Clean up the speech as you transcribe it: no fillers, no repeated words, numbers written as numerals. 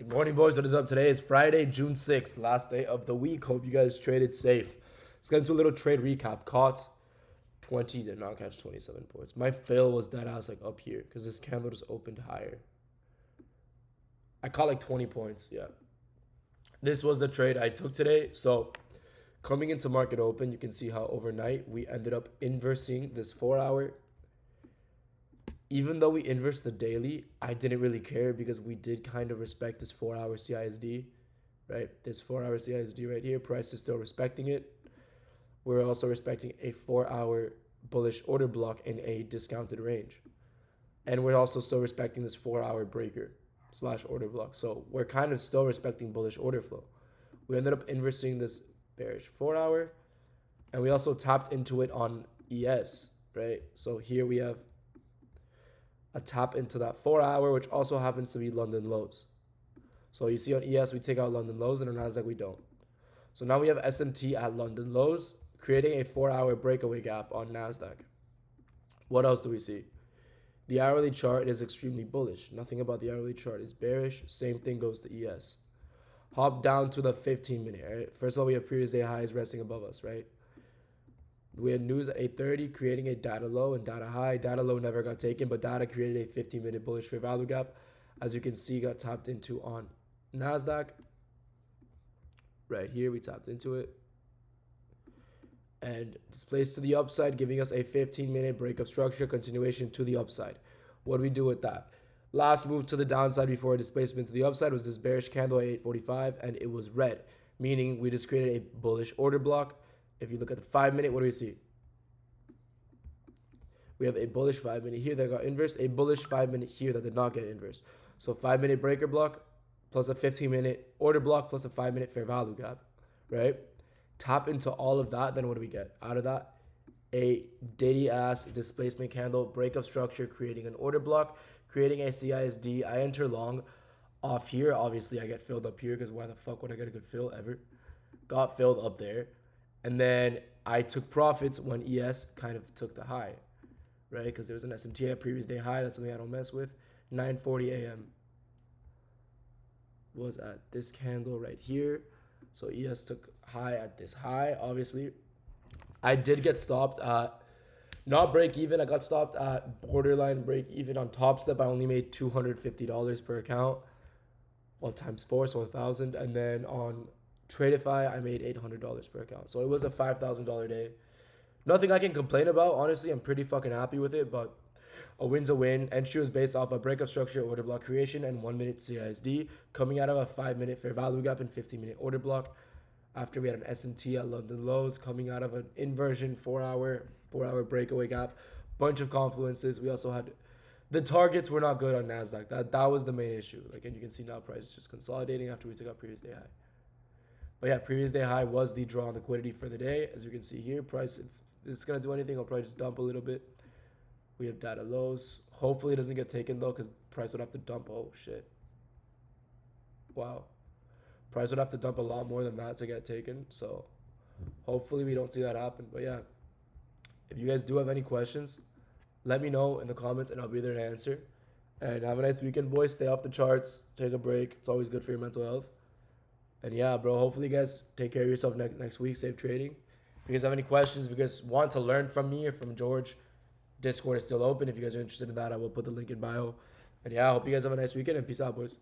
Good morning, boys. What is up? Today is Friday, June 6th, last day of the week. Hope you guys traded safe. Let's get into a little trade recap. Caught 20, did not catch 27 points. My fill was dead ass like up here because this candle just opened higher. I caught like 20 points. Yeah. This was the trade I took today. So coming into market open, you can see how overnight we ended up inversing this 4-hour. Even though we inversed the daily, I didn't really care because we did kind of respect this 4-hour CISD, right? This 4-hour CISD right here, price is still respecting it. We're also respecting a 4-hour bullish order block in a discounted range. And we're also still respecting this 4-hour breaker / order block. So we're kind of still respecting bullish order flow. We ended up inversing this bearish 4-hour, and we also tapped into it on ES, right? So here we have a tap into that 4-hour, which also happens to be London lows. So you see on ES, we take out London lows, and on Nasdaq, we don't. So now we have SMT at London lows, creating a 4-hour breakaway gap on Nasdaq. What else do we see? The hourly chart is extremely bullish. Nothing about the hourly chart is bearish. Same thing goes to ES. Hop down to the 15-minute, right? First of all, we have previous day highs resting above us, right? We had news at 8:30 creating a data low and data high. Data low never got taken, but data created a 15-minute bullish fair value gap. As you can see, got tapped into on Nasdaq. Right here, we tapped into it. And displays to the upside, giving us a 15-minute breakup structure continuation to the upside. What do we do with that? Last move to the downside before a displacement to the upside was this bearish candle at 8:45, and it was red, meaning we just created a bullish order block. If you look at the 5-minute, what do we see? We have a bullish 5-minute here that got inversed, a bullish 5-minute here that did not get inversed. So 5-minute breaker block plus a 15-minute order block plus a 5-minute fair value gap, right? Tap into all of that, then what do we get out of that? A ditty ass displacement candle, breakup structure, creating an order block, creating a CISD. I enter long off here. Obviously, I get filled up here because why the fuck would I get a good fill ever? Got filled up there. And then I took profits when ES kind of took the high, right? Because there was an SMT at previous day high. That's something I don't mess with. 9:40 a.m. was at this candle right here. So ES took high at this high, obviously. I did get stopped at not break even. I got stopped at borderline break even on Top Step. I only made $250 per account. Well, times 4, so 1,000. And then on Tradeify, I made $800 per account. So it was a $5,000 day. Nothing I can complain about. Honestly, I'm pretty fucking happy with it, but a win's a win. Entry was based off a breakup structure, order block creation, and 1-minute CISD, coming out of a 5-minute fair value gap and 15-minute order block. After we had an SMT at London lows, coming out of an inversion 4-hour breakaway gap, bunch of confluences. We also had the targets were not good on Nasdaq. That was the main issue. Like, and you can see now price is just consolidating after we took out previous day high. But yeah, previous day high was the draw on liquidity for the day. As you can see here, price, if it's going to do anything, I'll probably just dump a little bit. We have data lows. Hopefully it doesn't get taken though, because price would have to dump. Oh shit. Wow. Price would have to dump a lot more than that to get taken. So hopefully we don't see that happen. But yeah, if you guys do have any questions, let me know in the comments and I'll be there to answer. And have a nice weekend, boys. Stay off the charts. Take a break. It's always good for your mental health. And yeah, bro, hopefully you guys take care of yourself next week. Safe trading. If you guys have any questions, if you guys want to learn from me or from George, Discord is still open. If you guys are interested in that, I will put the link in bio. And yeah, I hope you guys have a nice weekend and peace out, boys.